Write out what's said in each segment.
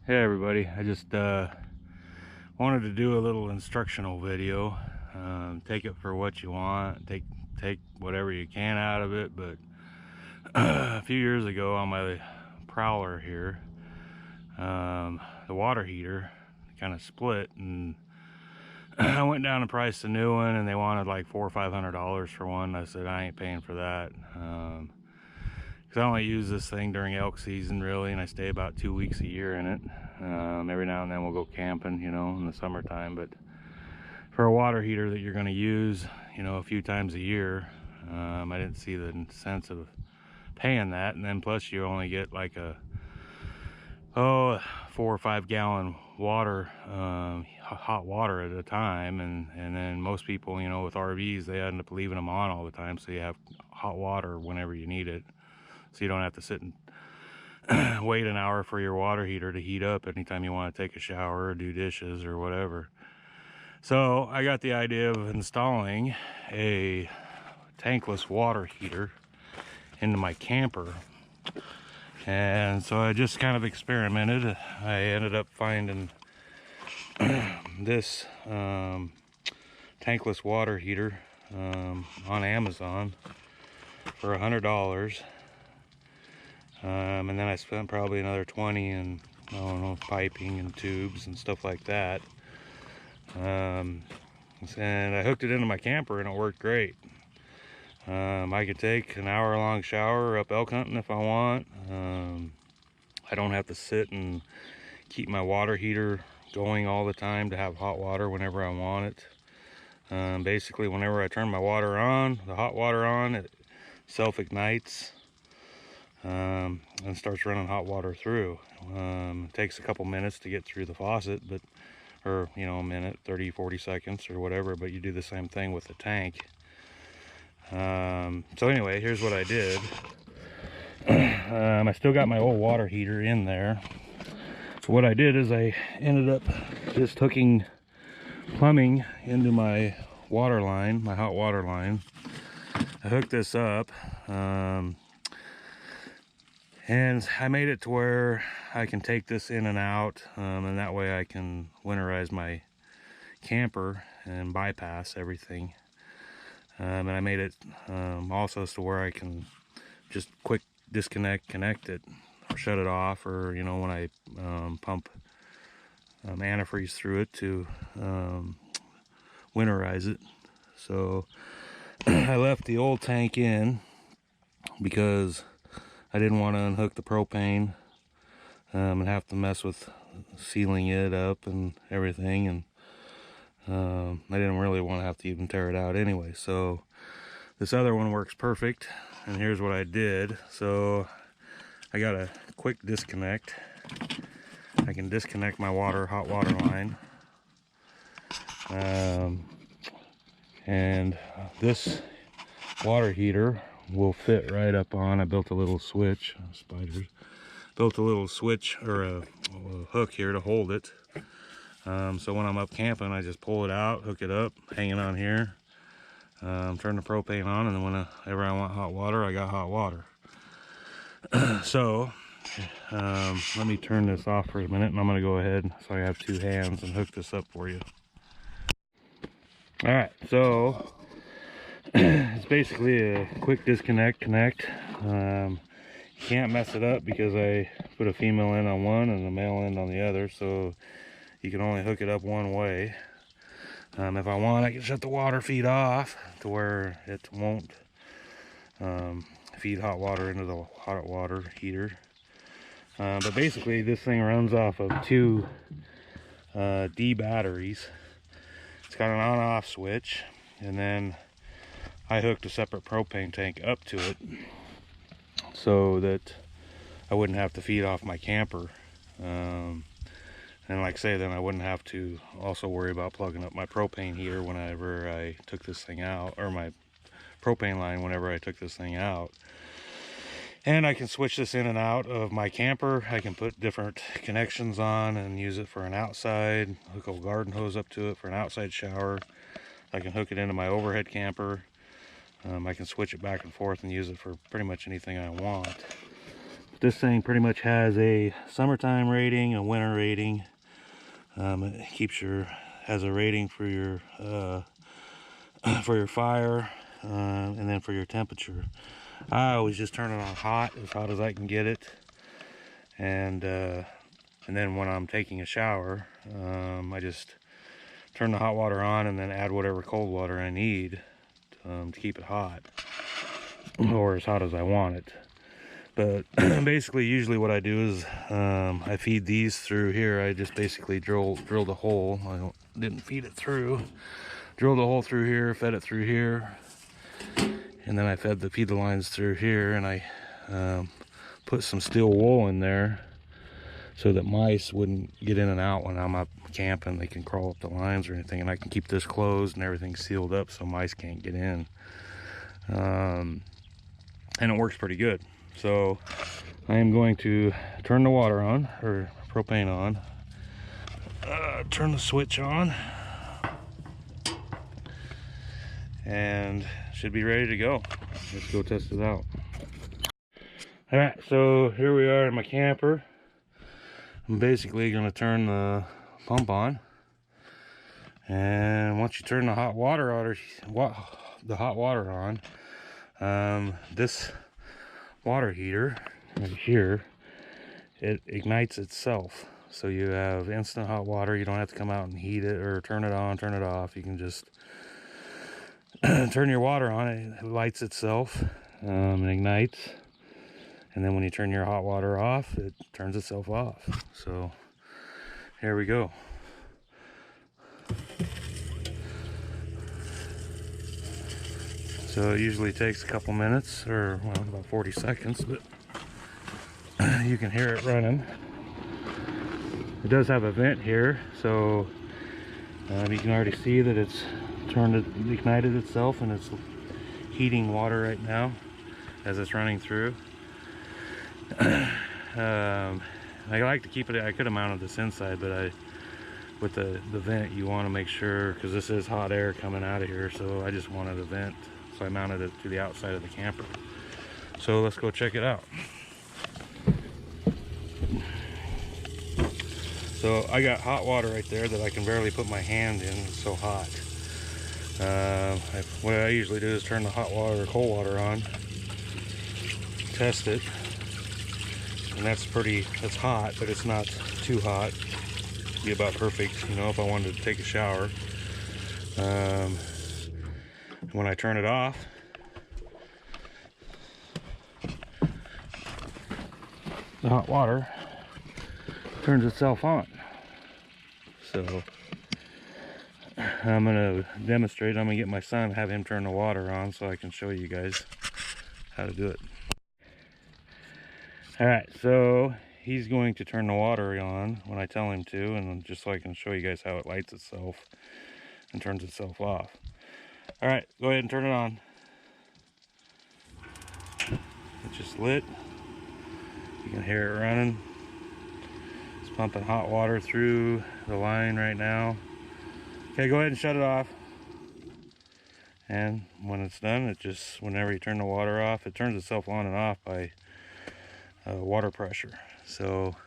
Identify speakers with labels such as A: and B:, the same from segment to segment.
A: Hey everybody, I just wanted to do a little instructional video. Take it for what you want, take whatever you can out of it, but a few years ago on my Prowler here, the water heater kind of split, and I went down and priced a new one, and they wanted like $400 or $500 for one. I said I ain't paying for that. Because I only use this thing during elk season really, and I stay about 2 weeks a year in it. Every now and then we'll go camping, you know, in the summertime. But for a water heater that you're going to use, you know, a few times a year, I didn't see the sense of paying that. And then plus you only get like a 4 or 5 gallon water, hot water at a time, and then most people, you know, with RVs, they end up leaving them on all the time, so you have hot water whenever you need it, so you don't have to sit and wait an hour for your water heater to heat up anytime you want to take a shower or do dishes or whatever. So I got the idea of installing a tankless water heater into my camper. And so I just kind of experimented. I ended up finding this tankless water heater on Amazon for $100. And then I spent probably another 20 in, I don't know, piping and tubes and stuff like that. And I hooked it into my camper and it worked great. I could take an hour-long shower up elk hunting if I want. I don't have to sit and keep my water heater going all the time to have hot water whenever I want it. Basically, whenever I turn my water on, the hot water on, it self-ignites and starts running hot water through. It takes a couple minutes to get through the faucet, but or you know, a minute, 30-40 seconds or whatever, but you do the same thing with the tank. So anyway, here's what I did. I still got my old water heater in there. So what I did is I ended up just hooking plumbing into my water line, my hot water line. I hooked this up, and I made it to where I can take this in and out, and that way I can winterize my camper and bypass everything. And I made it also to where I can just quick disconnect, connect it, or shut it off, or you know, when I pump antifreeze through it to winterize it. So I left the old tank in because I didn't want to unhook the propane and have to mess with sealing it up and everything, and I didn't really want to have to even tear it out anyway. So this other one works perfect, and here's what I did. So I got a quick disconnect. I can disconnect my hot water line, and this water heater will fit right up on. I built a little switch, spiders. Built a little switch or a hook here to hold it. So when I'm up camping, I just pull it out, hook it up, hang it on here, turn the propane on, and then whenever I want hot water, I got hot water. So let me turn this off for a minute, and I'm going to go ahead, so I have two hands, and hook this up for you. All right, so it's basically a quick disconnect, connect. You can't mess it up because I put a female end on one and a male end on the other, so you can only hook it up one way. If I want, I can shut the water feed off to where it won't feed hot water into the hot water heater. But basically, this thing runs off of two D batteries. It's got an on-off switch, and then I hooked a separate propane tank up to it so that I wouldn't have to feed off my camper. And like I say, then I wouldn't have to also worry about plugging up my propane heater whenever I took this thing out, or my propane line whenever I took this thing out. And I can switch this in and out of my camper. I can put different connections on and use it for an outside, hook a garden hose up to it for an outside shower. I can hook it into my overhead camper. I can switch it back and forth and use it for pretty much anything I want. this thing pretty much has a summertime rating, a winter rating. It keeps has a rating for your fire, and then for your temperature. I always just turn it on hot as I can get it, and then when I'm taking a shower, I just turn the hot water on and then add whatever cold water I need to keep it hot, or as hot as I want it. But basically, usually what I do is I feed these through here. I just basically drilled a hole. I didn't feed it through. Drilled a hole through here, fed it through here, and then I feed the lines through here, and I put some steel wool in there so that mice wouldn't get in and out when I'm up camping. They can crawl up the lines or anything, and I can keep this closed and everything sealed up so mice can't get in. And it works pretty good. So I am going to turn the water on, or propane on, turn the switch on, and should be ready to go. Let's go test it out. All right, so here we are in my camper. I'm basically going to turn the pump on, and once you turn the hot water on, this water heater right here, it ignites itself. So you have instant hot water. You don't have to come out and heat it or turn it on, turn it off. You can just turn your water on, it lights itself and ignites. And then when you turn your hot water off, it turns itself off. So here we go. So it usually takes a couple minutes, or well, about 40 seconds, but you can hear it running. It does have a vent here, so you can already see that it's ignited itself, and it's heating water right now as it's running through. I like to keep it, I could have mounted this inside, but with the vent, you want to make sure, because this is hot air coming out of here, so I just wanted a vent, so I mounted it to the outside of the camper. So let's go check it out. So I got hot water right there that I can barely put my hand in, it's so hot. What I usually do is turn the hot water or cold water on, test it, and that's hot, but it's not too hot. Be about perfect, you know, if I wanted to take a shower. When I turn it off, the hot water turns itself on. So I'm gonna demonstrate. I'm gonna get my son, have him turn the water on so I can show you guys how to do it. All right, so he's going to turn the water on when I tell him to, and just so I can show you guys how it lights itself and turns itself off. All right, go ahead and turn it on. It's just lit. You can hear it running. It's pumping hot water through the line right now. Okay, go ahead and shut it off. And when it's done, it just, whenever you turn the water off, it turns itself on and off by water pressure. So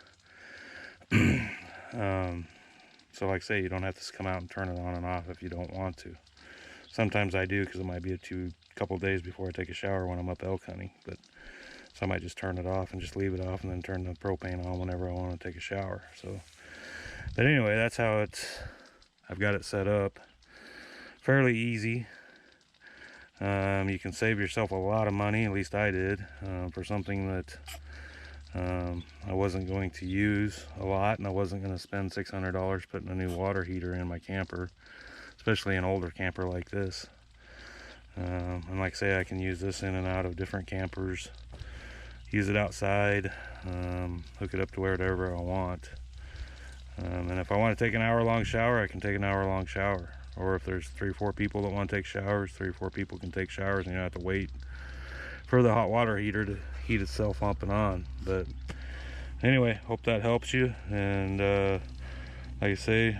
A: so like I say, you don't have to come out and turn it on and off if you don't want to. Sometimes I do, because it might be a couple days before I take a shower when I'm up elk hunting, but so I might just turn it off and just leave it off, and then turn the propane on whenever I want to take a shower. So, but anyway, that's how I've got it set up. Fairly easy. You can save yourself a lot of money, at least I did, for something that I wasn't going to use a lot, and I wasn't going to spend $600 putting a new water heater in my camper, especially an older camper like this. And like I say, I can use this in and out of different campers, use it outside, hook it up to wherever I want. And if I want to take an hour-long shower, I can take an hour-long shower. Or if there's 3 or 4 people that want to take showers, 3 or 4 people can take showers, and you don't have to wait for the hot water heater to heat itself up and on. But anyway, hope that helps you. And like I say,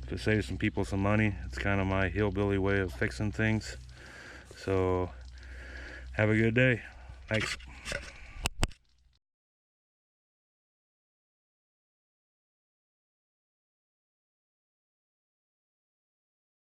A: to save some people some money, it's kind of my hillbilly way of fixing things. So have a good day. Thanks.